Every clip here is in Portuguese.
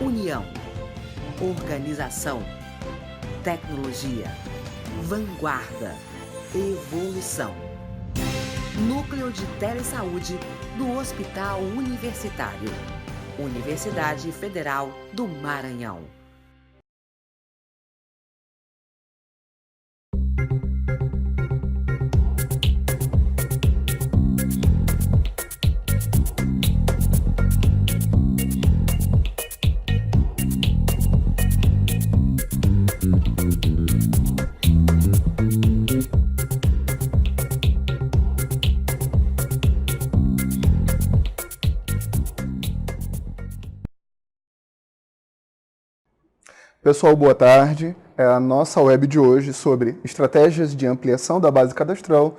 União, organização, tecnologia, vanguarda, evolução. Núcleo de Telesaúde do Hospital Universitário. Universidade Federal do Maranhão. Pessoal, boa tarde. É a nossa web de hoje sobre estratégias de ampliação da base cadastral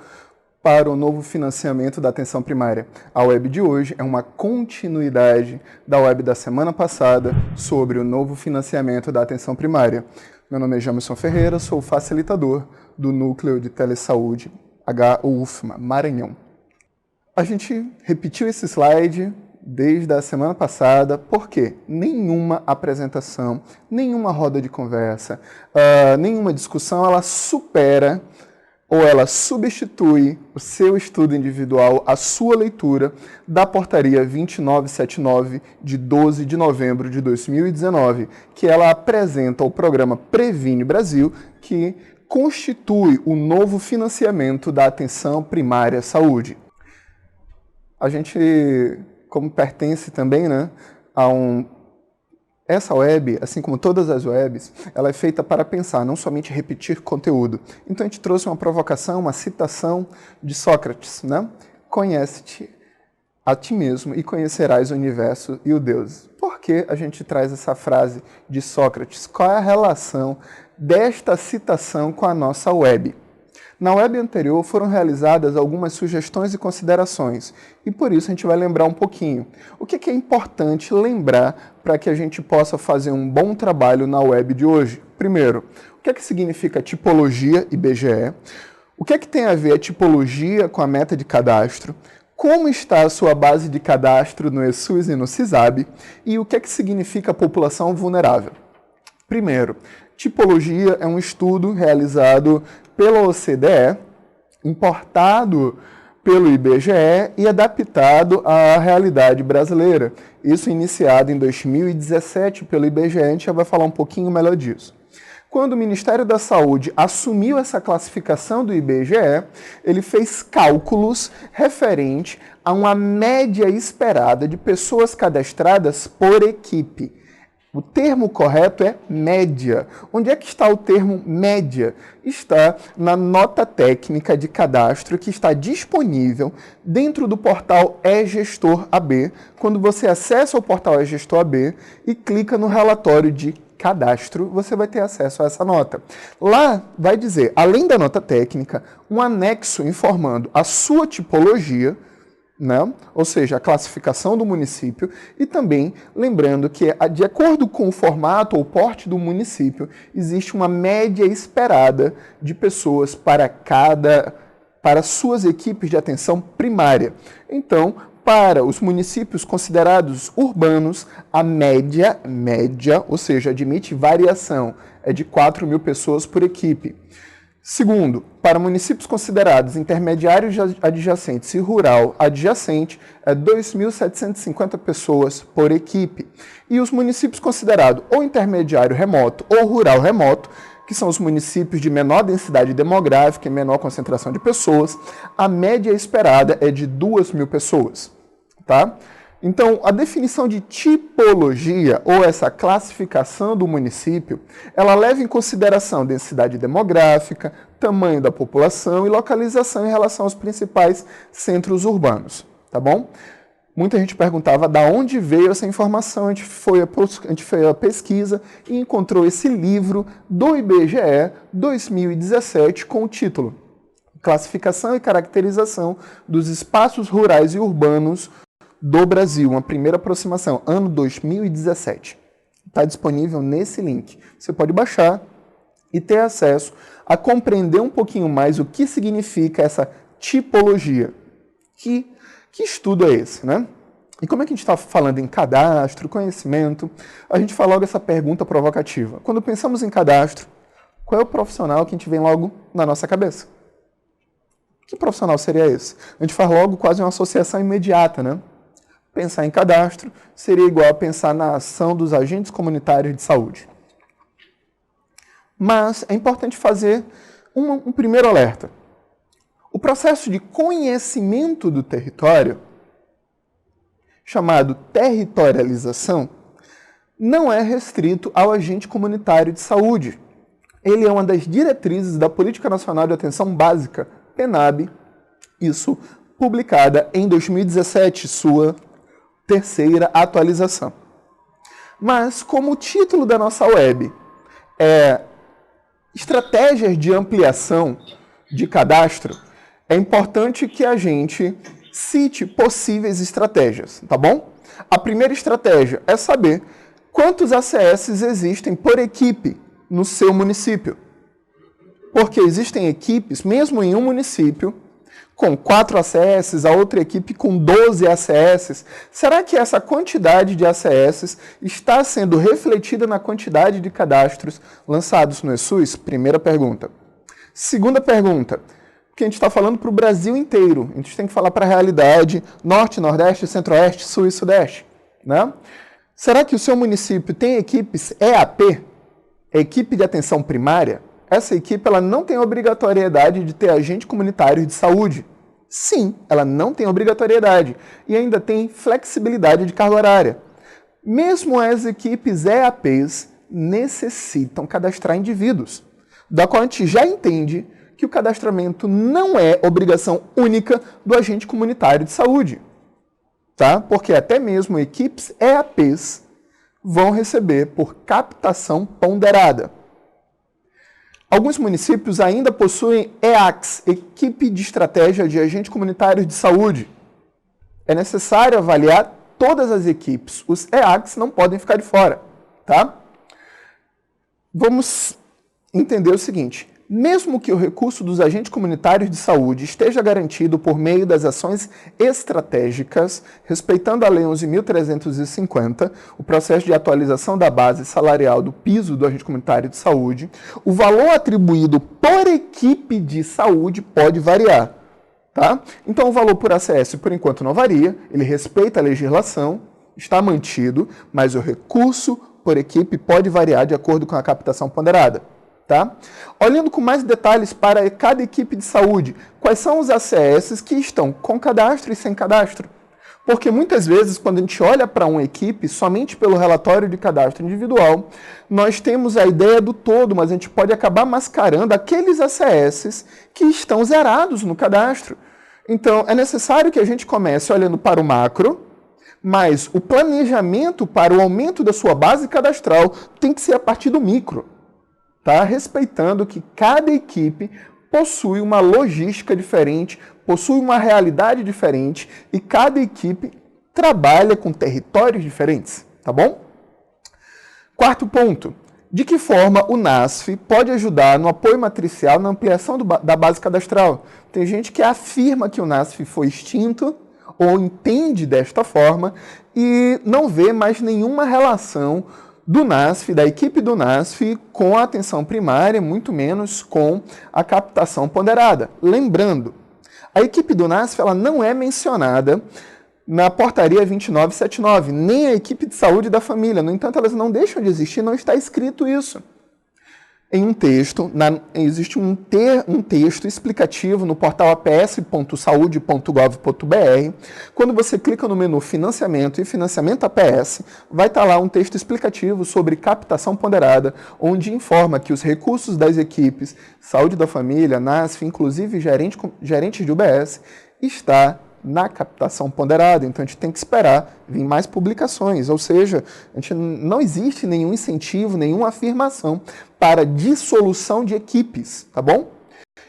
para o novo financiamento da atenção primária. A web de hoje é uma continuidade da web da semana passada sobre o novo financiamento da atenção primária. Meu nome é Jamerson Ferreira, sou facilitador do Núcleo de Telesaúde HUFMA Maranhão. A gente repetiu esse slide desde a semana passada, porque nenhuma apresentação, nenhuma roda de conversa, nenhuma discussão, ela supera ou ela substitui o seu estudo individual, a sua leitura da portaria 2979 de 12 de novembro de 2019, que ela apresenta o programa Previne Brasil, que constitui o novo financiamento da atenção primária à saúde. A gente, como pertence também, essa web, assim como todas as webs, ela é feita para pensar, não somente repetir conteúdo. Então a gente trouxe uma provocação, uma citação de Sócrates, Conhece-te a ti mesmo e conhecerás o universo e o Deus. Por que a gente traz essa frase de Sócrates? Qual é a relação desta citação com a nossa web? Na web anterior foram realizadas algumas sugestões e considerações, e por isso a gente vai lembrar um pouquinho. O que é importante lembrar para que a gente possa fazer um bom trabalho na web de hoje? Primeiro, o que significa tipologia IBGE? O que tem a ver a tipologia com a meta de cadastro? Como está a sua base de cadastro no ESUS e no CISAB? E o que significa população vulnerável? Primeiro, tipologia é um estudo realizado pela OCDE, importado pelo IBGE e adaptado à realidade brasileira. Isso iniciado em 2017 pelo IBGE, a gente já vai falar um pouquinho melhor disso. Quando o Ministério da Saúde assumiu essa classificação do IBGE, ele fez cálculos referente a uma média esperada de pessoas cadastradas por equipe. O termo correto é média. Onde é que está o termo média? Está na nota técnica de cadastro que está disponível dentro do portal eGestor AB, quando você acessa o portal eGestor AB e clica no relatório de cadastro, você vai ter acesso a essa nota. Lá vai dizer, além da nota técnica, um anexo informando a sua tipologia, ou seja, a classificação do município, e também lembrando que, de acordo com o formato ou porte do município, existe uma média esperada de pessoas para suas equipes de atenção primária. Então, para os municípios considerados urbanos, a média, ou seja, admite variação, é de 4.000 pessoas por equipe. Segundo, para municípios considerados intermediários adjacentes e rural adjacente, é 2.750 pessoas por equipe. E os municípios considerados ou intermediário remoto ou rural remoto, que são os municípios de menor densidade demográfica e menor concentração de pessoas, a média esperada é de 2.000 pessoas. Tá? Então, a definição de tipologia, ou essa classificação do município, ela leva em consideração densidade demográfica, tamanho da população e localização em relação aos principais centros urbanos, tá bom? Muita gente perguntava de onde veio essa informação, a gente fez a pesquisa e encontrou esse livro do IBGE 2017 com o título Classificação e Caracterização dos Espaços Rurais e Urbanos do Brasil, uma primeira aproximação, ano 2017. Está disponível nesse link. Você pode baixar e ter acesso a compreender um pouquinho mais o que significa essa tipologia. Que estudo é esse, E como é que a gente está falando em cadastro, conhecimento, a gente faz logo essa pergunta provocativa. Quando pensamos em cadastro, qual é o profissional que a gente vem logo na nossa cabeça? Que profissional seria esse? A gente faz logo quase uma associação imediata, né? Pensar em cadastro seria igual a pensar na ação dos agentes comunitários de saúde. Mas é importante fazer um primeiro alerta. O processo de conhecimento do território, chamado territorialização, não é restrito ao agente comunitário de saúde. Ele é uma das diretrizes da Política Nacional de Atenção Básica, PNAB, isso publicada em 2017, sua terceira atualização. Mas, como o título da nossa web é Estratégias de Ampliação de Cadastro, é importante que a gente cite possíveis estratégias, tá bom? A primeira estratégia é saber quantos ACS existem por equipe no seu município. Porque existem equipes, mesmo em um município, com 4 ACS, a outra equipe com 12 ACS. Será que essa quantidade de ACS está sendo refletida na quantidade de cadastros lançados no ESUS? Primeira pergunta. Segunda pergunta, porque a gente está falando para o Brasil inteiro. A gente tem que falar para a realidade Norte, Nordeste, Centro-Oeste, Sul e Sudeste, né? Será que o seu município tem equipes EAP, equipe de atenção primária? Essa equipe ela não tem obrigatoriedade de ter agente comunitário de saúde. Sim, ela não tem obrigatoriedade. E ainda tem flexibilidade de carga horária. Mesmo as equipes EAPs necessitam cadastrar indivíduos, da qual a gente já entende que o cadastramento não é obrigação única do agente comunitário de saúde. Tá? Porque até mesmo equipes EAPs vão receber por captação ponderada. Alguns municípios ainda possuem EACS, Equipe de Estratégia de Agentes Comunitários de Saúde. É necessário avaliar todas as equipes. Os EACS não podem ficar de fora, tá? Vamos entender o seguinte. Mesmo que o recurso dos agentes comunitários de saúde esteja garantido por meio das ações estratégicas, respeitando a Lei 11.350, o processo de atualização da base salarial do piso do agente comunitário de saúde, o valor atribuído por equipe de saúde pode variar. Tá? Então, o valor por ACS, por enquanto, não varia, ele respeita a legislação, está mantido, mas o recurso por equipe pode variar de acordo com a captação ponderada. Tá? Olhando com mais detalhes para cada equipe de saúde, quais são os ACS que estão com cadastro e sem cadastro? Porque muitas vezes, quando a gente olha para uma equipe, somente pelo relatório de cadastro individual, nós temos a ideia do todo, mas a gente pode acabar mascarando aqueles ACS que estão zerados no cadastro. Então, é necessário que a gente comece olhando para o macro, mas o planejamento para o aumento da sua base cadastral tem que ser a partir do micro. Tá? Respeitando que cada equipe possui uma logística diferente, possui uma realidade diferente e cada equipe trabalha com territórios diferentes, tá bom? Quarto ponto, de que forma o NASF pode ajudar no apoio matricial na ampliação da base cadastral? Tem gente que afirma que o NASF foi extinto ou entende desta forma e não vê mais nenhuma relação do NASF, da equipe do NASF, com a atenção primária, muito menos com a captação ponderada. Lembrando, a equipe do NASF ela não é mencionada na portaria 2979, nem a equipe de saúde da família. No entanto, elas não deixam de existir, não está escrito isso. Em um texto, existe um texto explicativo no portal aps.saude.gov.br. Quando você clica no menu Financiamento e Financiamento APS, vai estar lá um texto explicativo sobre captação ponderada, onde informa que os recursos das equipes Saúde da Família, NASF, inclusive gerentes de UBS, está na captação ponderada. Então, a gente tem que esperar vir mais publicações. Ou seja, não existe nenhum incentivo, nenhuma afirmação para dissolução de equipes, tá bom?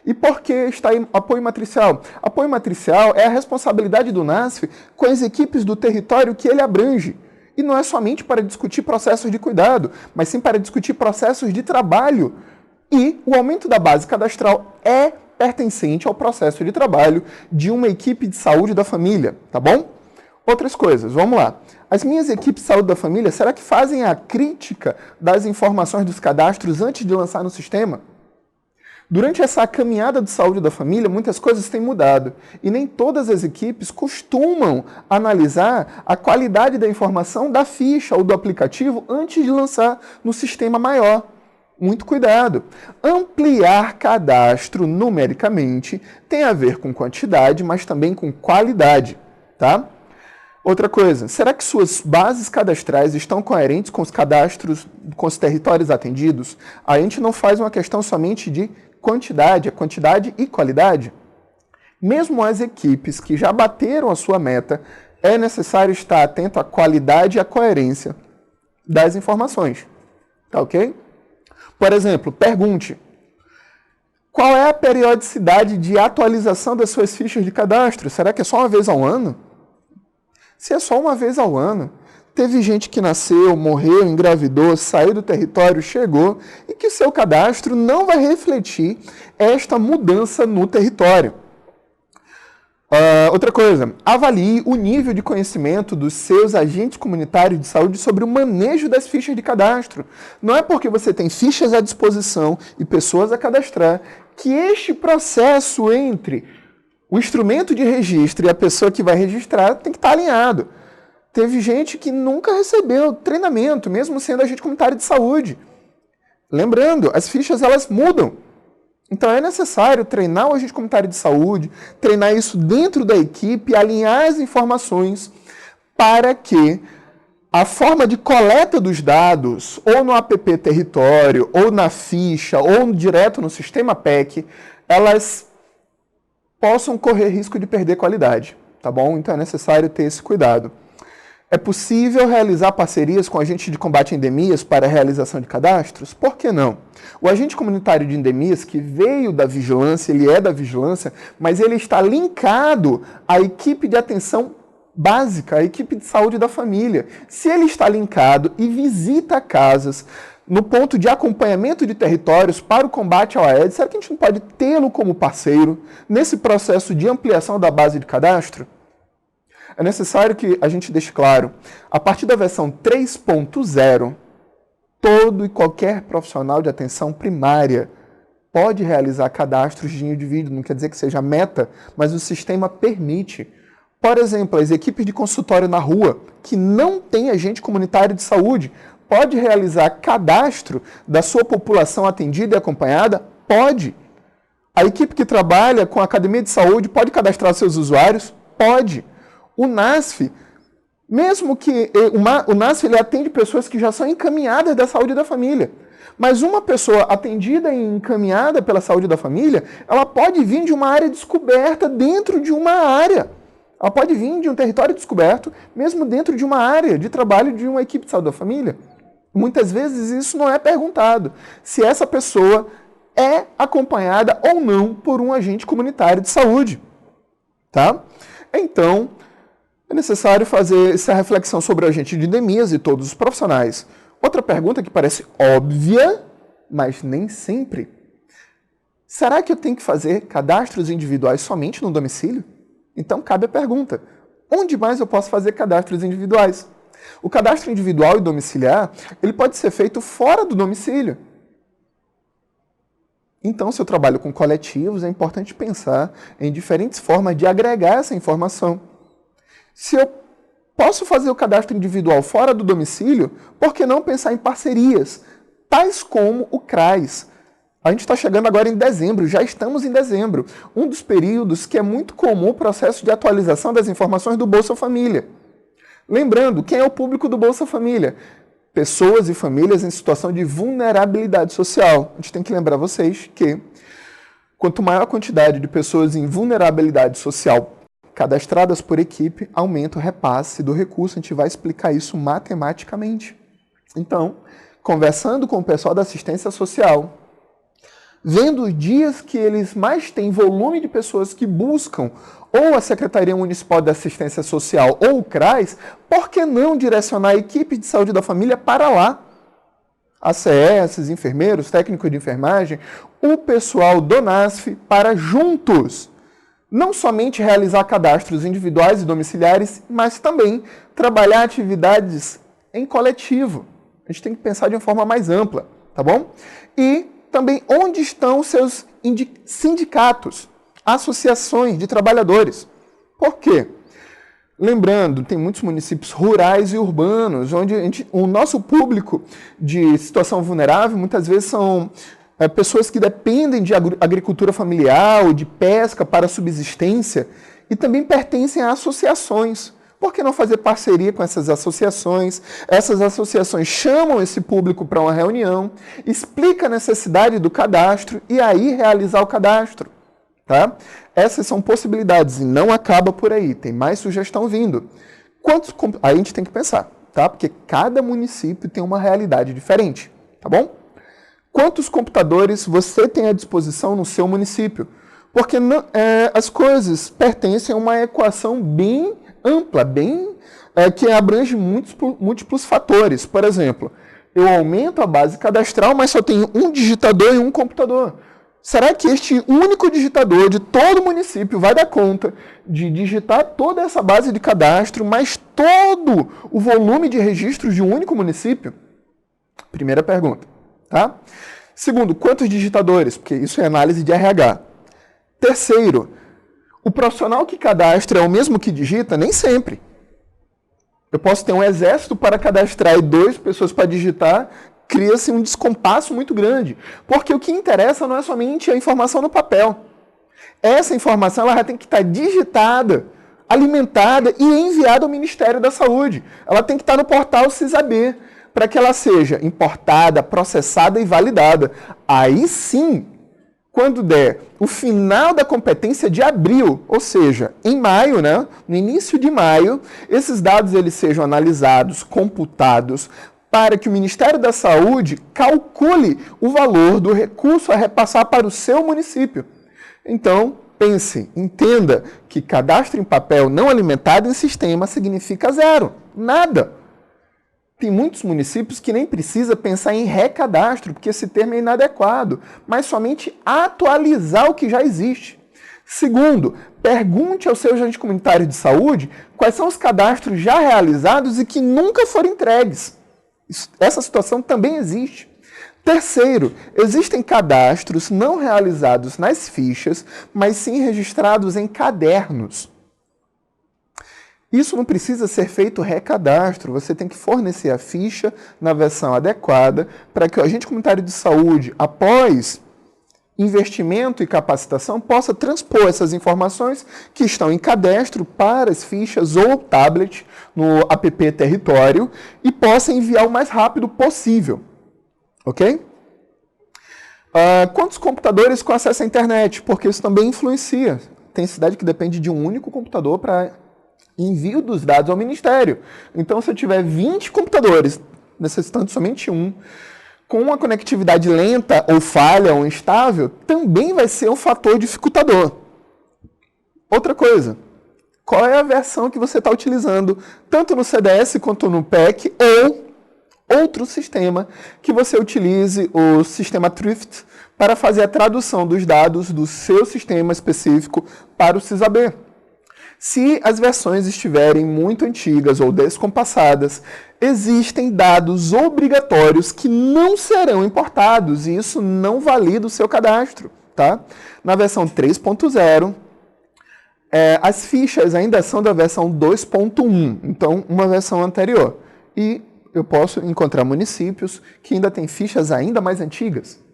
E por que está em apoio matricial? Apoio matricial é a responsabilidade do NASF com as equipes do território que ele abrange. E não é somente para discutir processos de cuidado, mas sim para discutir processos de trabalho. E o aumento da base cadastral é pertencente ao processo de trabalho de uma equipe de saúde da família, tá bom? Outras coisas, vamos lá. As minhas equipes de saúde da família, será que fazem a crítica das informações dos cadastros antes de lançar no sistema? Durante essa caminhada de saúde da família, muitas coisas têm mudado e nem todas as equipes costumam analisar a qualidade da informação da ficha ou do aplicativo antes de lançar no sistema maior. Muito cuidado. Ampliar cadastro numericamente tem a ver com quantidade, mas também com qualidade, tá? Outra coisa, será que suas bases cadastrais estão coerentes com os cadastros, com os territórios atendidos? A gente não faz uma questão somente de quantidade, quantidade e qualidade. Mesmo as equipes que já bateram a sua meta, é necessário estar atento à qualidade e à coerência das informações. Tá ok? Por exemplo, pergunte: qual é a periodicidade de atualização das suas fichas de cadastro? Será que é só uma vez ao ano? Se é só uma vez ao ano, teve gente que nasceu, morreu, engravidou, saiu do território, chegou, e que seu cadastro não vai refletir esta mudança no território. Outra coisa, avalie o nível de conhecimento dos seus agentes comunitários de saúde sobre o manejo das fichas de cadastro. Não é porque você tem fichas à disposição e pessoas a cadastrar que este processo entre o instrumento de registro e a pessoa que vai registrar tem que estar alinhado. Teve gente que nunca recebeu treinamento, mesmo sendo agente comunitário de saúde. Lembrando, as fichas elas mudam. Então é necessário treinar o agente comunitário de saúde, treinar isso dentro da equipe, alinhar as informações para que a forma de coleta dos dados, ou no app território, ou na ficha, ou direto no sistema PEC, elas possam correr risco de perder qualidade, tá bom? Então é necessário ter esse cuidado. É possível realizar parcerias com agentes de combate a endemias para a realização de cadastros? Por que não? O agente comunitário de endemias, que veio da vigilância, ele é da vigilância, mas ele está linkado à equipe de atenção básica, à equipe de saúde da família. Se ele está linkado e visita casas no ponto de acompanhamento de territórios para o combate ao Aedes, será que a gente não pode tê-lo como parceiro nesse processo de ampliação da base de cadastro? É necessário que a gente deixe claro, a partir da versão 3.0, todo e qualquer profissional de atenção primária pode realizar cadastros de indivíduo, não quer dizer que seja meta, mas o sistema permite. Por exemplo, as equipes de consultório na rua, que não tem agente comunitário de saúde, pode realizar cadastro da sua população atendida e acompanhada? Pode. A equipe que trabalha com a academia de saúde pode cadastrar seus usuários? Pode. O NASF, mesmo que o NASF ele atende pessoas que já são encaminhadas da saúde da família, mas uma pessoa atendida e encaminhada pela saúde da família, ela pode vir de uma área descoberta dentro de uma área. Ela pode vir de um território descoberto, mesmo dentro de uma área de trabalho de uma equipe de saúde da família. Muitas vezes isso não é perguntado, se essa pessoa é acompanhada ou não por um agente comunitário de saúde. Tá? Então, é necessário fazer essa reflexão sobre o agente de endemias e todos os profissionais. Outra pergunta que parece óbvia, mas nem sempre. Será que eu tenho que fazer cadastros individuais somente no domicílio? Então cabe a pergunta, onde mais eu posso fazer cadastros individuais? O cadastro individual e domiciliar, ele pode ser feito fora do domicílio. Então, se eu trabalho com coletivos, é importante pensar em diferentes formas de agregar essa informação. Se eu posso fazer o cadastro individual fora do domicílio, por que não pensar em parcerias, tais como o CRAS? A gente está chegando agora em dezembro, já estamos em dezembro, um dos períodos que é muito comum o processo de atualização das informações do Bolsa Família. Lembrando, quem é o público do Bolsa Família? Pessoas e famílias em situação de vulnerabilidade social. A gente tem que lembrar vocês que quanto maior a quantidade de pessoas em vulnerabilidade social cadastradas por equipe, aumenta o repasse do recurso. A gente vai explicar isso matematicamente. Então, conversando com o pessoal da assistência social, vendo os dias que eles mais têm volume de pessoas que buscam ou a Secretaria Municipal de Assistência Social ou o CRAS, por que não direcionar a equipe de saúde da família para lá? ACS, enfermeiros, técnicos de enfermagem, o pessoal do NASF, para juntos Não somente realizar cadastros individuais e domiciliares, mas também trabalhar atividades em coletivo. A gente tem que pensar de uma forma mais ampla, tá bom? E também onde estão os seus sindicatos, associações de trabalhadores. Por quê? Lembrando, tem muitos municípios rurais e urbanos, onde o nosso público de situação vulnerável muitas vezes são pessoas que dependem de agricultura familiar ou de pesca para subsistência e também pertencem a associações. Por que não fazer parceria com essas associações? Essas associações chamam esse público para uma reunião, explica a necessidade do cadastro e aí realizar o cadastro. Tá? Essas são possibilidades e não acaba por aí, tem mais sugestão vindo. Aí a gente tem que pensar, tá? Porque cada município tem uma realidade diferente, tá bom? Quantos computadores você tem à disposição no seu município? Porque as coisas pertencem a uma equação bem ampla, que abrange múltiplos fatores. Por exemplo, eu aumento a base cadastral, mas só tenho um digitador e um computador. Será que este único digitador de todo o município vai dar conta de digitar toda essa base de cadastro, mais todo o volume de registros de um único município? Primeira pergunta. Tá? Segundo, quantos digitadores? Porque isso é análise de RH. Terceiro, o profissional que cadastra é o mesmo que digita? Nem sempre. Eu posso ter um exército para cadastrar e 2 pessoas para digitar, cria-se um descompasso muito grande. Porque o que interessa não é somente a informação no papel. Essa informação ela tem que estar digitada, alimentada e enviada ao Ministério da Saúde. Ela tem que estar no portal CISAB, para que ela seja importada, processada e validada. Aí sim, quando der o final da competência de abril, ou seja, em maio, né, no início de maio, esses dados eles sejam analisados, computados, para que o Ministério da Saúde calcule o valor do recurso a repassar para o seu município. Então, pense, entenda que cadastro em papel não alimentado em sistema significa zero, nada. Tem muitos municípios que nem precisa pensar em recadastro, porque esse termo é inadequado, mas somente atualizar o que já existe. Segundo, pergunte ao seu agente comunitário de saúde quais são os cadastros já realizados e que nunca foram entregues. Essa situação também existe. Terceiro, existem cadastros não realizados nas fichas, mas sim registrados em cadernos. Isso não precisa ser feito recadastro, você tem que fornecer a ficha na versão adequada para que o agente comunitário de saúde, após investimento e capacitação, possa transpor essas informações que estão em cadastro para as fichas ou tablet no app Território e possa enviar o mais rápido possível. Ok? Quantos computadores com acesso à internet? Porque isso também influencia. Tem cidade que depende de um único computador para envio dos dados ao Ministério. Então, se eu tiver 20 computadores, necessitando somente um, com uma conectividade lenta ou falha ou instável, também vai ser um fator dificultador. Outra coisa, qual é a versão que você está utilizando, tanto no CDS quanto no PEC, ou outro sistema que você utilize o sistema Thrift para fazer a tradução dos dados do seu sistema específico para o CISAB. Se as versões estiverem muito antigas ou descompassadas, existem dados obrigatórios que não serão importados e isso não valida o seu cadastro. Tá? Na versão 3.0, as fichas ainda são da versão 2.1, então uma versão anterior. E eu posso encontrar municípios que ainda têm fichas ainda mais antigas.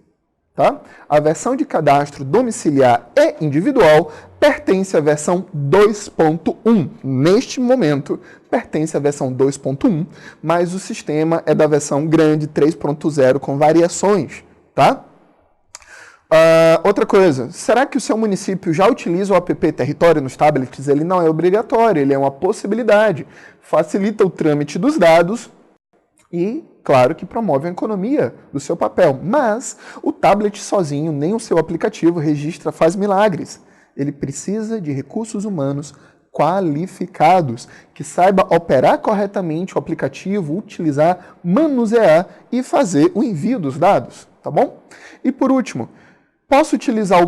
Tá? A versão de cadastro domiciliar e individual pertence à versão 2.1. Neste momento, pertence à versão 2.1, mas o sistema é da versão grande 3.0 com variações. Tá? Outra coisa, será que o seu município já utiliza o app Território nos tablets? Ele não é obrigatório, ele é uma possibilidade. Facilita o trâmite dos dados e, claro, que promove a economia do seu papel. Mas o tablet sozinho, nem o seu aplicativo faz milagres. Ele precisa de recursos humanos qualificados, que saiba operar corretamente o aplicativo, utilizar, manusear e fazer o envio dos dados. Tá bom? E por último, Posso utilizar o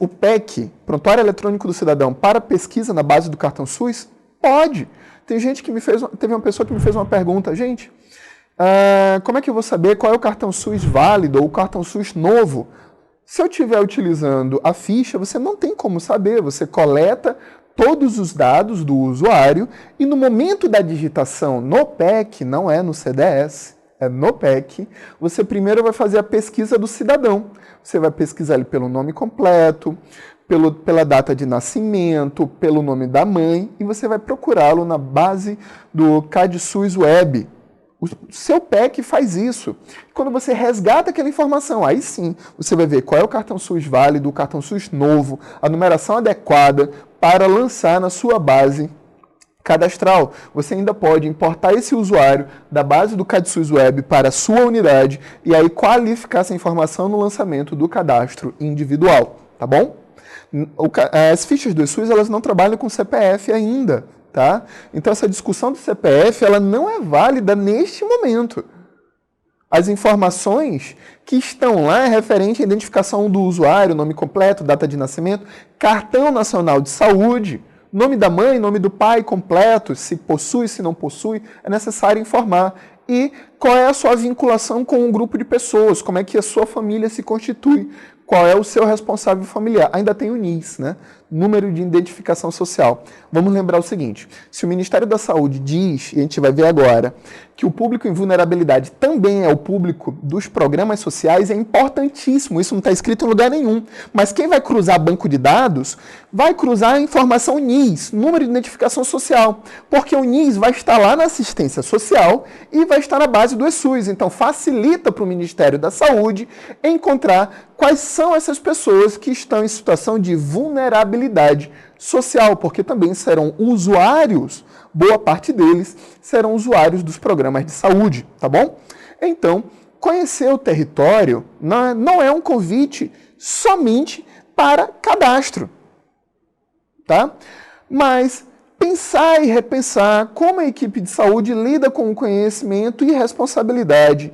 PEC, Prontuário Eletrônico do Cidadão, para pesquisa na base do cartão SUS? Pode. Teve uma pessoa que me fez uma pergunta, gente, como é que eu vou saber qual é o cartão SUS válido ou o cartão SUS novo? Se eu estiver utilizando a ficha, você não tem como saber, você coleta todos os dados do usuário e no momento da digitação no PEC, não é no CDS, é no PEC, você primeiro vai fazer a pesquisa do cidadão. Você vai pesquisar ele pelo nome completo, pela data de nascimento, pelo nome da mãe, e você vai procurá-lo na base do CadSUS Web. O seu PEC faz isso. Quando você resgata aquela informação, aí sim, você vai ver qual é o cartão SUS válido, o cartão SUS novo, a numeração adequada para lançar na sua base cadastral. Você ainda pode importar esse usuário da base do CadSUS Web para a sua unidade e aí qualificar essa informação no lançamento do cadastro individual, tá bom? As fichas do SUS, elas não trabalham com CPF ainda, tá? Então essa discussão do CPF, ela não é válida neste momento. As informações que estão lá é referente à identificação do usuário, nome completo, data de nascimento, cartão nacional de saúde, nome da mãe, nome do pai completo, se possui, se não possui, é necessário informar. E qual é a sua vinculação com um grupo de pessoas, como é que a sua família se constitui, qual é o seu responsável familiar. Ainda tem o NIS, né? Número de Identificação Social. Vamos lembrar o seguinte, se o Ministério da Saúde diz, e a gente vai ver agora, que o público em vulnerabilidade também é o público dos programas sociais, é importantíssimo, isso não está escrito em lugar nenhum. Mas quem vai cruzar banco de dados, vai cruzar a informação NIS, Número de Identificação Social, porque o NIS vai estar lá na assistência social e vai estar na base do SUS. Então facilita para o Ministério da Saúde encontrar quais são essas pessoas que estão em situação de vulnerabilidade social, porque também serão usuários, boa parte deles serão usuários dos programas de saúde, tá bom? Então, conhecer o território não é um convite somente para cadastro, tá? Mas pensar e repensar como a equipe de saúde lida com o conhecimento e responsabilidade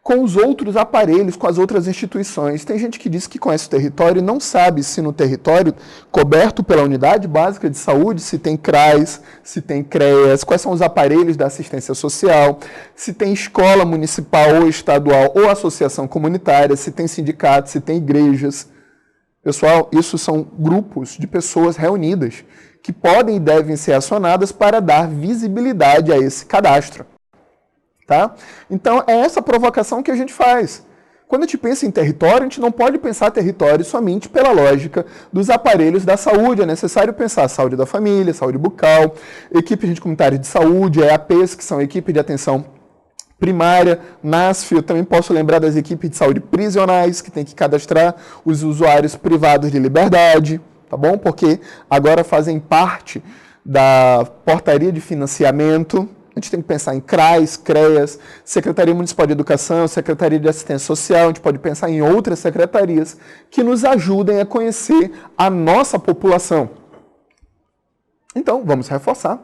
com os outros aparelhos, com as outras instituições. Tem gente que diz que conhece o território e não sabe se no território coberto pela unidade básica de saúde, se tem CRAS, se tem CREAS, quais são os aparelhos da assistência social, se tem escola municipal ou estadual ou associação comunitária, se tem sindicatos, se tem igrejas. Pessoal, isso são grupos de pessoas reunidas que podem e devem ser acionadas para dar visibilidade a esse cadastro. Tá? Então, é essa provocação que a gente faz. Quando a gente pensa em território, a gente não pode pensar território somente pela lógica dos aparelhos da saúde. É necessário pensar a saúde da família, saúde bucal, equipe comunitária de saúde, EAPs, que são equipe de atenção primária, NASF. Eu também posso lembrar das equipes de saúde prisionais, que tem que cadastrar os usuários privados de liberdade, tá bom? Porque agora fazem parte da portaria de financiamento. A gente tem que pensar em CRAS, CREAS, Secretaria Municipal de Educação, Secretaria de Assistência Social, a gente pode pensar em outras secretarias que nos ajudem a conhecer a nossa população. Então, vamos reforçar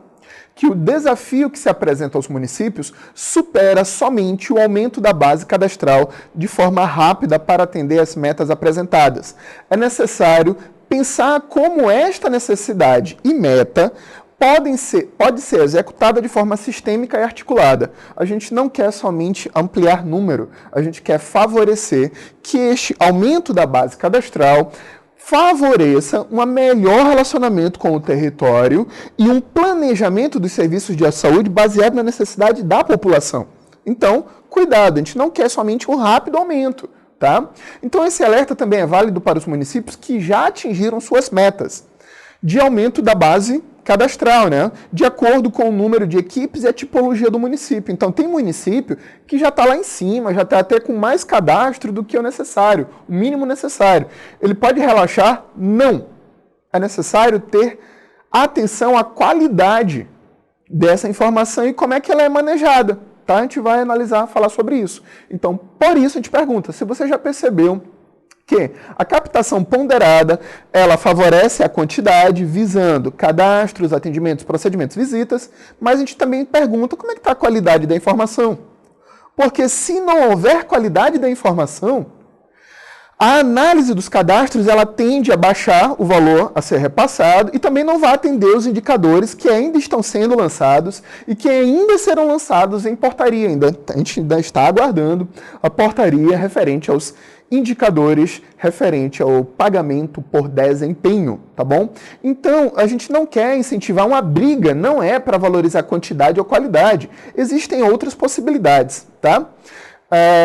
que o desafio que se apresenta aos municípios supera somente o aumento da base cadastral de forma rápida para atender às metas apresentadas. É necessário pensar como esta necessidade e meta pode ser executada de forma sistêmica e articulada. A gente não quer somente ampliar número, a gente quer favorecer que este aumento da base cadastral favoreça um melhor relacionamento com o território e um planejamento dos serviços de saúde baseado na necessidade da população. Então, cuidado, a gente não quer somente um rápido aumento, tá? Então, esse alerta também é válido para os municípios que já atingiram suas metas de aumento da base cadastral, né? De acordo com o número de equipes e a tipologia do município. Então, tem município que já está lá em cima, já está até com mais cadastro do que o necessário, o mínimo necessário. Ele pode relaxar? Não. É necessário ter atenção à qualidade dessa informação e como é que ela é manejada, tá? A gente vai analisar, falar sobre isso. Então, por isso a gente pergunta, se você já percebeu que a captação ponderada, ela favorece a quantidade, visando cadastros, atendimentos, procedimentos, visitas, mas a gente também pergunta como é que está a qualidade da informação. Porque se não houver qualidade da informação, A análise dos cadastros, ela tende a baixar o valor a ser repassado e também não vai atender os indicadores que ainda estão sendo lançados e que ainda serão lançados em portaria. A gente ainda está aguardando a portaria referente aos indicadores referente ao pagamento por desempenho, tá bom? Então, a gente não quer incentivar uma briga, não é para valorizar quantidade ou qualidade. Existem outras possibilidades, tá?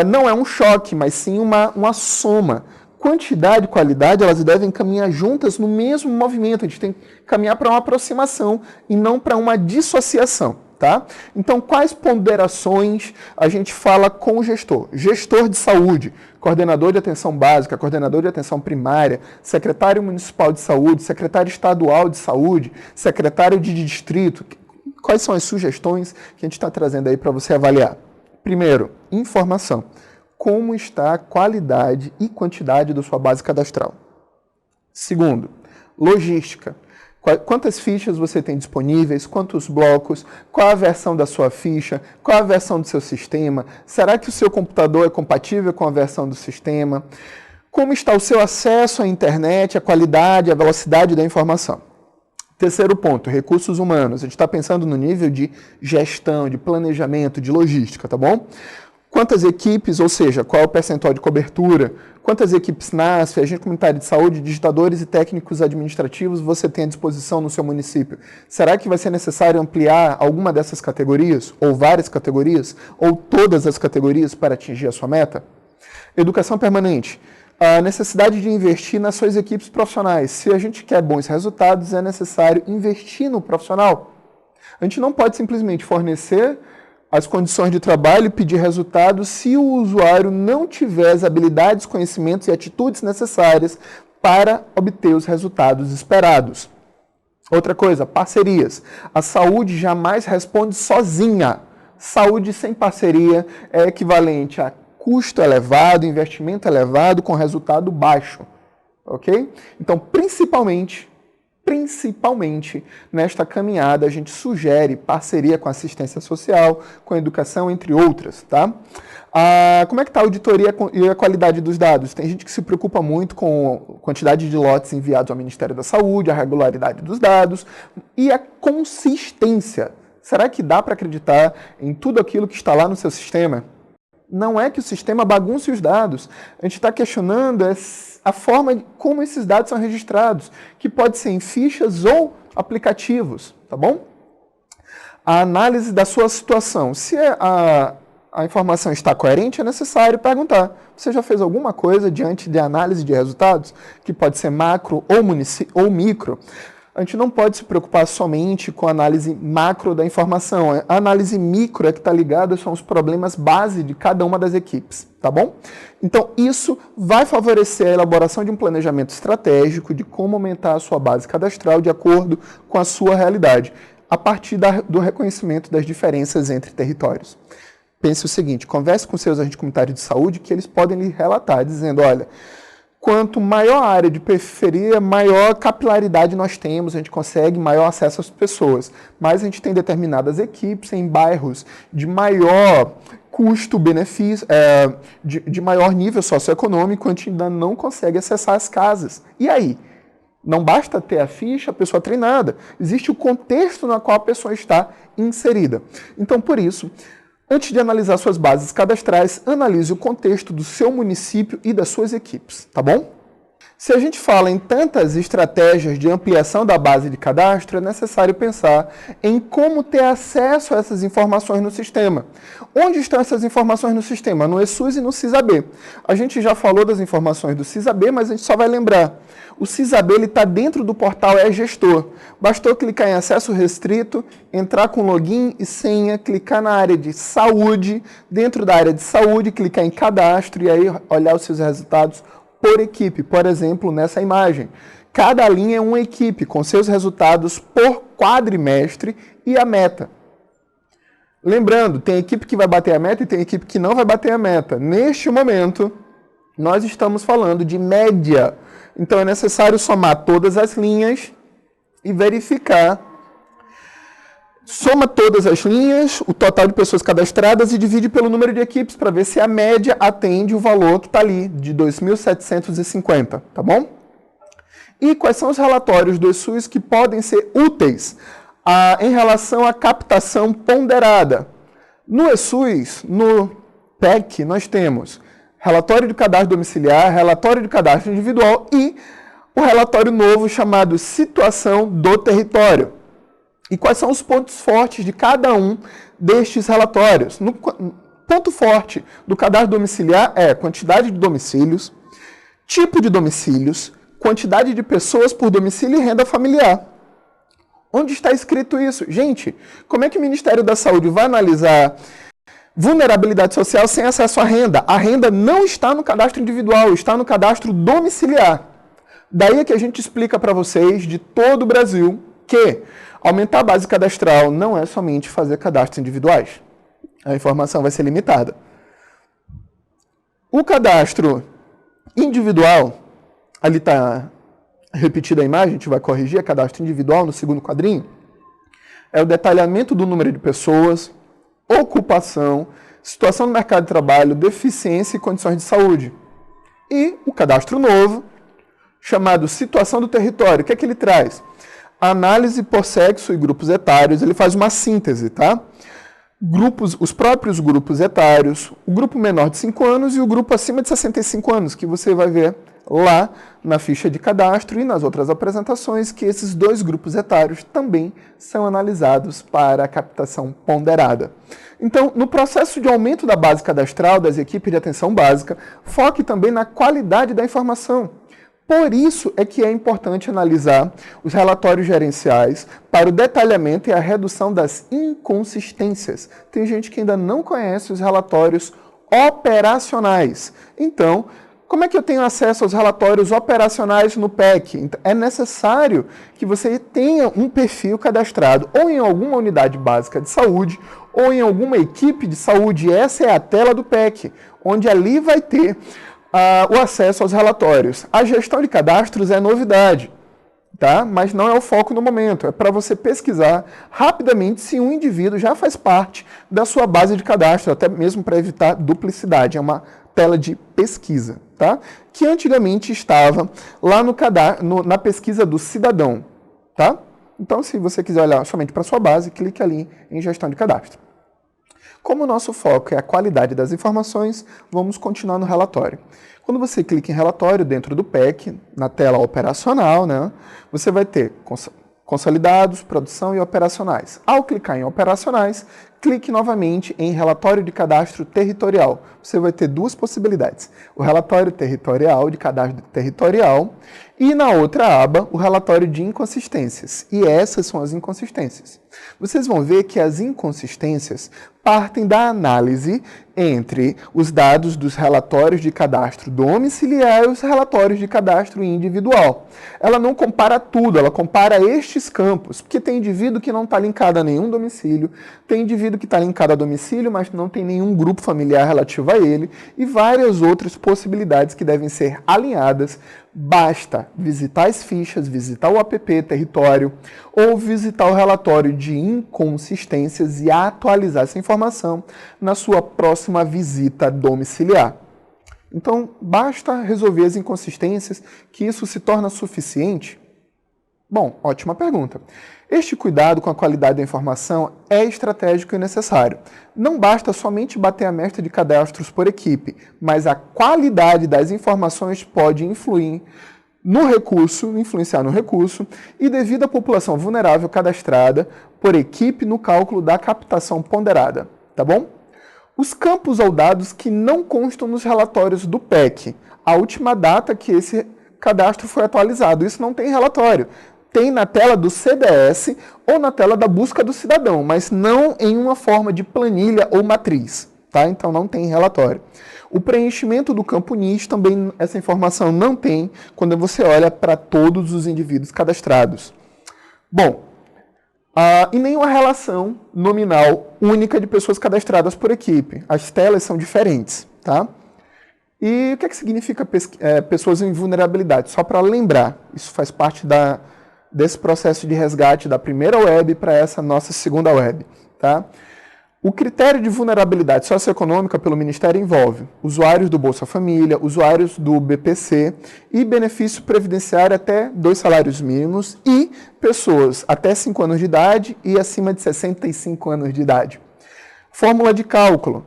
Não é um choque, mas sim uma soma. Quantidade e qualidade, elas devem caminhar juntas no mesmo movimento. A gente tem que caminhar para uma aproximação e não para uma dissociação, tá? Então, quais ponderações a gente fala com o gestor? Gestor de saúde, coordenador de atenção básica, coordenador de atenção primária, secretário municipal de saúde, secretário estadual de saúde, secretário de distrito. Quais são as sugestões que a gente está trazendo aí para você avaliar? Primeiro, informação. Como está a qualidade e quantidade da sua base cadastral? Segundo, logística. Quantas fichas você tem disponíveis? Quantos blocos? Qual a versão da sua ficha? Qual a versão do seu sistema? Será que o seu computador é compatível com a versão do sistema? Como está o seu acesso à internet, a qualidade, a velocidade da informação? Terceiro ponto, recursos humanos. A gente está pensando no nível de gestão, de planejamento, de logística, tá bom? Quantas equipes, ou seja, qual é o percentual de cobertura? Quantas equipes NASF, agente comunitário de saúde, digitadores e técnicos administrativos você tem à disposição no seu município? Será que vai ser necessário ampliar alguma dessas categorias? Ou várias categorias? Ou todas as categorias para atingir a sua meta? Educação permanente. A necessidade de investir nas suas equipes profissionais. Se a gente quer bons resultados, é necessário investir no profissional. A gente não pode simplesmente fornecer as condições de trabalho e pedir resultados se o usuário não tiver as habilidades, conhecimentos e atitudes necessárias para obter os resultados esperados. Outra coisa, parcerias. A saúde jamais responde sozinha. Saúde sem parceria é equivalente a custo elevado, investimento elevado com resultado baixo, ok? Então, principalmente, nesta caminhada, a gente sugere parceria com assistência social, com educação, entre outras, tá? Como é que está a auditoria e a qualidade dos dados? Tem gente que se preocupa muito com a quantidade de lotes enviados ao Ministério da Saúde, a regularidade dos dados e a consistência. Será que dá para acreditar em tudo aquilo que está lá no seu sistema? Não é que o sistema bagunce os dados. A gente está questionando a forma como esses dados são registrados, que pode ser em fichas ou aplicativos, tá bom? A análise da sua situação. Se a informação está coerente, é necessário perguntar. Você já fez alguma coisa diante de análise de resultados, que pode ser macro ou micro? A gente não pode se preocupar somente com a análise macro da informação. A análise micro é que está ligada são os problemas base de cada uma das equipes, tá bom? Então, isso vai favorecer a elaboração de um planejamento estratégico de como aumentar a sua base cadastral de acordo com a sua realidade, a partir do reconhecimento das diferenças entre territórios. Pense o seguinte, converse com seus agentes comunitários de saúde que eles podem lhe relatar, dizendo, olha, quanto maior a área de periferia, maior capilaridade nós temos, a gente consegue maior acesso às pessoas. Mas a gente tem determinadas equipes em bairros de maior custo-benefício, de maior nível socioeconômico, a gente ainda não consegue acessar as casas. E aí? Não basta ter a ficha, a pessoa treinada. Existe o contexto no qual a pessoa está inserida. Então, por isso, antes de analisar suas bases cadastrais, analise o contexto do seu município e das suas equipes, tá bom? Se a gente fala em tantas estratégias de ampliação da base de cadastro, é necessário pensar em como ter acesso a essas informações no sistema. Onde estão essas informações no sistema? No ESUS e no CISAB. A gente já falou das informações do CISAB, mas a gente só vai lembrar. O CISAB está dentro do portal e-gestor. Bastou clicar em acesso restrito, entrar com login e senha, clicar na área de saúde, dentro da área de saúde, clicar em cadastro e aí olhar os seus resultados por equipe. Por exemplo, nessa imagem. Cada linha é uma equipe, com seus resultados por quadrimestre e a meta. Lembrando, tem equipe que vai bater a meta e tem equipe que não vai bater a meta. Neste momento, nós estamos falando de média. Então, é necessário somar todas as linhas e verificar soma todas as linhas, o total de pessoas cadastradas e divide pelo número de equipes para ver se a média atende o valor que está ali, de 2.750, tá bom? E quais são os relatórios do SUS que podem ser úteis em relação à captação ponderada? No SUS, no PEC, nós temos relatório de cadastro domiciliar, relatório de cadastro individual e o relatório novo chamado Situação do Território. E quais são os pontos fortes de cada um destes relatórios? No ponto forte do cadastro domiciliar é quantidade de domicílios, tipo de domicílios, quantidade de pessoas por domicílio e renda familiar. Onde está escrito isso? Gente, como é que o Ministério da Saúde vai analisar vulnerabilidade social sem acesso à renda? A renda não está no cadastro individual, está no cadastro domiciliar. Daí é que a gente explica para vocês de todo o Brasil que aumentar a base cadastral não é somente fazer cadastros individuais. A informação vai ser limitada. O cadastro individual, ali está repetida a imagem, a gente vai corrigir, é cadastro individual no segundo quadrinho, é o detalhamento do número de pessoas, ocupação, situação no mercado de trabalho, deficiência e condições de saúde. E o cadastro novo, chamado Situação do Território, o que é que ele traz? Análise por sexo e grupos etários, ele faz uma síntese, tá? Os próprios grupos etários, o grupo menor de 5 anos e o grupo acima de 65 anos, que você vai ver lá na ficha de cadastro e nas outras apresentações, que esses dois grupos etários também são analisados para a captação ponderada. Então, no processo de aumento da base cadastral das equipes de atenção básica, foque também na qualidade da informação. Por isso é que é importante analisar os relatórios gerenciais para o detalhamento e a redução das inconsistências. Tem gente que ainda não conhece os relatórios operacionais. Então, como é que eu tenho acesso aos relatórios operacionais no PEC? É necessário que você tenha um perfil cadastrado ou em alguma unidade básica de saúde ou em alguma equipe de saúde. Essa é a tela do PEC, onde ali vai ter o acesso aos relatórios. A gestão de cadastros é novidade, tá? Mas não é o foco no momento. É para você pesquisar rapidamente se um indivíduo já faz parte da sua base de cadastro, até mesmo para evitar duplicidade. É uma tela de pesquisa, tá? Que antigamente estava lá na pesquisa do cidadão, tá? Então, se você quiser olhar somente para a sua base, clique ali em gestão de cadastro. Como o nosso foco é a qualidade das informações, vamos continuar no relatório. Quando você clica em relatório dentro do PEC, na tela operacional, né, você vai ter consolidados, produção e operacionais. Ao clicar em operacionais, clique novamente em relatório de cadastro territorial. Você vai ter duas possibilidades. O relatório territorial, de cadastro territorial, e na outra aba, o relatório de inconsistências. E essas são as inconsistências. Vocês vão ver que as inconsistências partem da análise entre os dados dos relatórios de cadastro domiciliar e os relatórios de cadastro individual. Ela não compara tudo, ela compara estes campos, porque tem indivíduo que não está linkado a nenhum domicílio, tem indivíduo que está linkado a domicílio, mas não tem nenhum grupo familiar relativo a ele, e várias outras possibilidades que devem ser alinhadas. Basta visitar as fichas, visitar o app Território ou visitar o relatório de inconsistências e atualizar essa informação na sua próxima visita domiciliar. Então, basta resolver as inconsistências, que isso se torna suficiente? Bom, ótima pergunta. Este cuidado com a qualidade da informação é estratégico e necessário. Não basta somente bater a meta de cadastros por equipe, mas a qualidade das informações pode influenciar no recurso e devido à população vulnerável cadastrada por equipe no cálculo da captação ponderada, tá bom? Os campos ou dados que não constam nos relatórios do PEC, a última data que esse cadastro foi atualizado, isso não tem relatório. Tem na tela do CDS ou na tela da busca do cidadão, mas não em uma forma de planilha ou matriz, tá? Então não tem relatório. O preenchimento do campo NIS também, essa informação não tem quando você olha para todos os indivíduos cadastrados. Bom, e nenhuma relação nominal única de pessoas cadastradas por equipe. As telas são diferentes, tá? E o que é que significa pessoas em vulnerabilidade? Só para lembrar, isso faz parte desse processo de resgate da primeira web para essa nossa segunda web, tá? O critério de vulnerabilidade socioeconômica pelo Ministério envolve usuários do Bolsa Família, usuários do BPC e benefício previdenciário até 2 salários mínimos e pessoas até 5 anos de idade e acima de 65 anos de idade. Fórmula de cálculo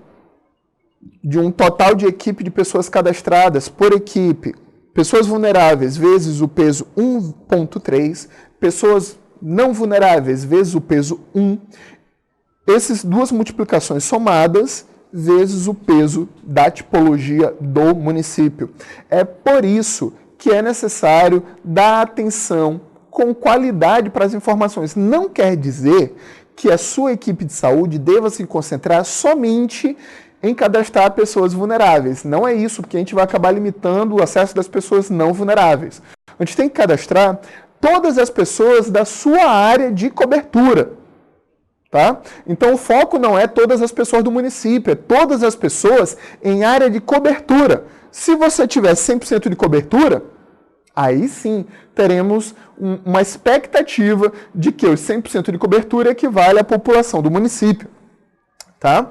de um total de equipe de pessoas cadastradas por equipe, pessoas vulneráveis vezes o peso 1,3, pessoas não vulneráveis vezes o peso 1, essas duas multiplicações somadas vezes o peso da tipologia do município. É por isso que é necessário dar atenção com qualidade para as informações. Não quer dizer que a sua equipe de saúde deva se concentrar somente em cadastrar pessoas vulneráveis. Não é isso, porque a gente vai acabar limitando o acesso das pessoas não vulneráveis. A gente tem que cadastrar todas as pessoas da sua área de cobertura. Tá? Então o foco não é todas as pessoas do município, é todas as pessoas em área de cobertura. Se você tiver 100% de cobertura, aí sim teremos uma expectativa de que os 100% de cobertura equivale à população do município. Tá?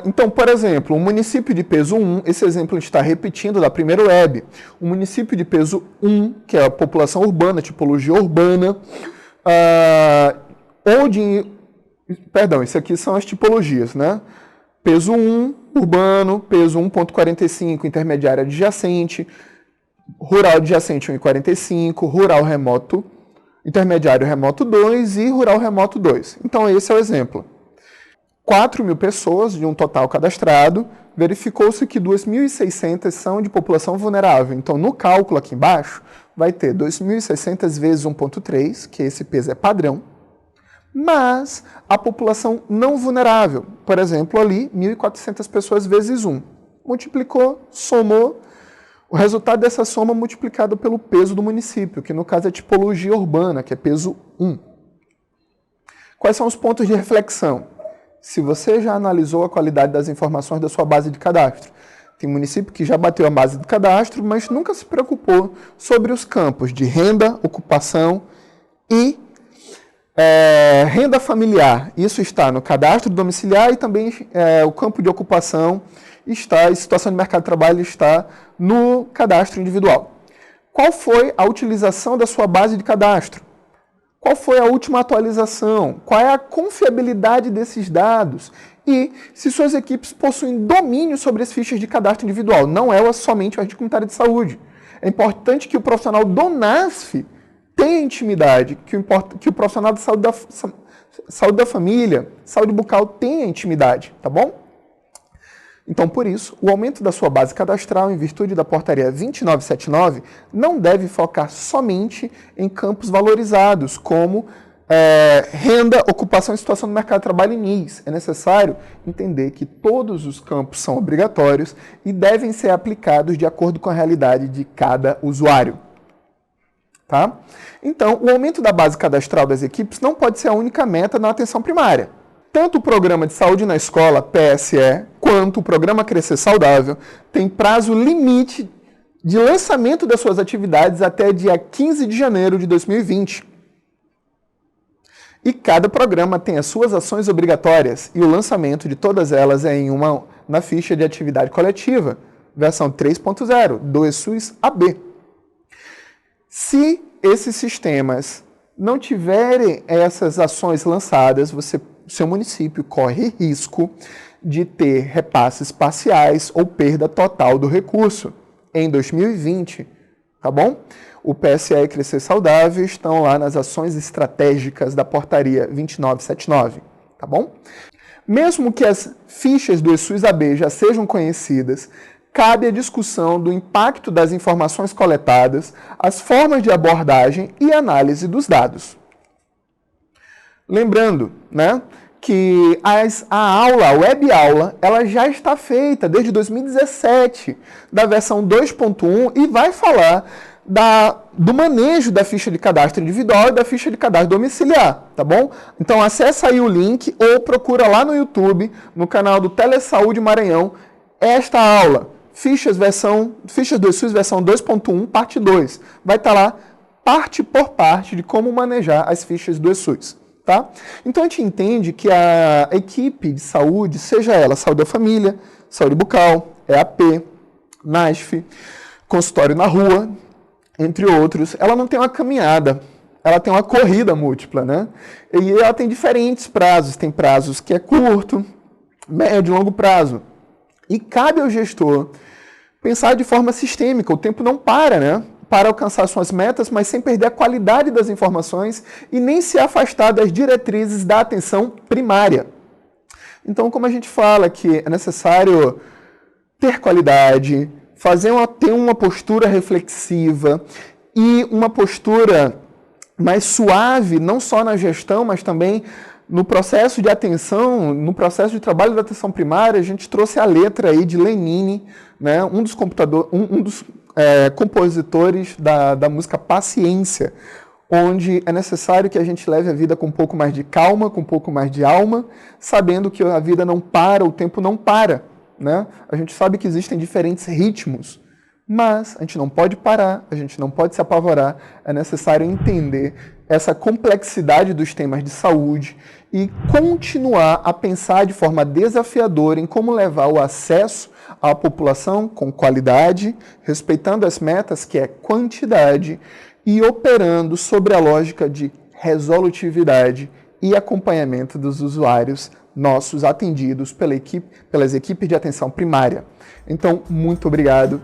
Então, por exemplo, um município de peso 1, esse exemplo a gente está repetindo da primeira web, um município de peso 1, que é a população urbana, tipologia urbana, isso aqui são as tipologias, né? Peso 1, urbano, peso 1,45, intermediário adjacente, rural adjacente 1,45, rural remoto, intermediário remoto 2 e rural remoto 2. Então esse é o exemplo. 4.000 pessoas de um total cadastrado, verificou-se que 2.600 são de população vulnerável. Então no cálculo aqui embaixo vai ter 2.600 vezes 1,3, que esse peso é padrão, mas a população não vulnerável, por exemplo, ali, 1.400 pessoas vezes 1. Multiplicou, somou, o resultado dessa soma multiplicado pelo peso do município, que no caso é tipologia urbana, que é peso 1. Quais são os pontos de reflexão? Se você já analisou a qualidade das informações da sua base de cadastro, tem município que já bateu a base de cadastro, mas nunca se preocupou sobre os campos de renda, ocupação e renda familiar. Isso está no cadastro domiciliar e também o campo de ocupação está, e situação de mercado de trabalho está no cadastro individual. Qual foi a utilização da sua base de cadastro? Qual foi a última atualização? Qual é a confiabilidade desses dados? E se suas equipes possuem domínio sobre as fichas de cadastro individual, não é somente o agente comunitário de saúde. É importante que o profissional do NASF tenha intimidade, que o profissional de saúde da família, saúde bucal tenha intimidade, tá bom? Então, por isso, o aumento da sua base cadastral em virtude da portaria 2979 não deve focar somente em campos valorizados, como renda, ocupação e situação no mercado de trabalho e NIS. É necessário entender que todos os campos são obrigatórios e devem ser aplicados de acordo com a realidade de cada usuário. Tá? Então, o aumento da base cadastral das equipes não pode ser a única meta na atenção primária. Tanto o Programa de Saúde na Escola, PSE, quanto o Programa Crescer Saudável têm prazo limite de lançamento das suas atividades até dia 15 de janeiro de 2020. E cada programa tem as suas ações obrigatórias e o lançamento de todas elas é na ficha de atividade coletiva, versão 3.0, do ESUS AB. Se esses sistemas não tiverem essas ações lançadas, seu município corre risco de ter repasses parciais ou perda total do recurso em 2020, tá bom? O PSE e Crescer Saudável estão lá nas ações estratégicas da portaria 2979, tá bom? Mesmo que as fichas do ESUS AB já sejam conhecidas, cabe a discussão do impacto das informações coletadas, as formas de abordagem e análise dos dados. Lembrando, né, que a web aula, ela já está feita desde 2017, da versão 2.1, e vai falar do manejo da ficha de cadastro individual e da ficha de cadastro domiciliar, tá bom? Então acessa aí o link ou procura lá no YouTube, no canal do Telesaúde Maranhão, esta aula. Fichas do ESUS versão 2.1, parte 2. Vai estar lá parte por parte de como manejar as fichas do eSUS. Tá? Então a gente entende que a equipe de saúde, seja ela saúde da família, saúde bucal, EAP, NASF, consultório na rua, entre outros, ela não tem uma caminhada, ela tem uma corrida múltipla, né? E ela tem diferentes prazos, tem prazos que é curto, médio e longo prazo. E cabe ao gestor pensar de forma sistêmica, o tempo não para, né? Para alcançar suas metas, mas sem perder a qualidade das informações e nem se afastar das diretrizes da atenção primária. Então, como a gente fala que é necessário ter qualidade, ter uma postura reflexiva e uma postura mais suave, não só na gestão, mas também no processo de atenção, no processo de trabalho da atenção primária, a gente trouxe a letra aí de Lenine, né, um dos compositores da música Paciência, onde é necessário que a gente leve a vida com um pouco mais de calma, com um pouco mais de alma, sabendo que a vida não para, o tempo não para, né? A gente sabe que existem diferentes ritmos, mas a gente não pode parar, a gente não pode se apavorar, é necessário entender essa complexidade dos temas de saúde e continuar a pensar de forma desafiadora em como levar o acesso à população com qualidade, respeitando as metas, que é quantidade, e operando sobre a lógica de resolutividade e acompanhamento dos usuários nossos atendidos pelas equipes de atenção primária. Então, muito obrigado.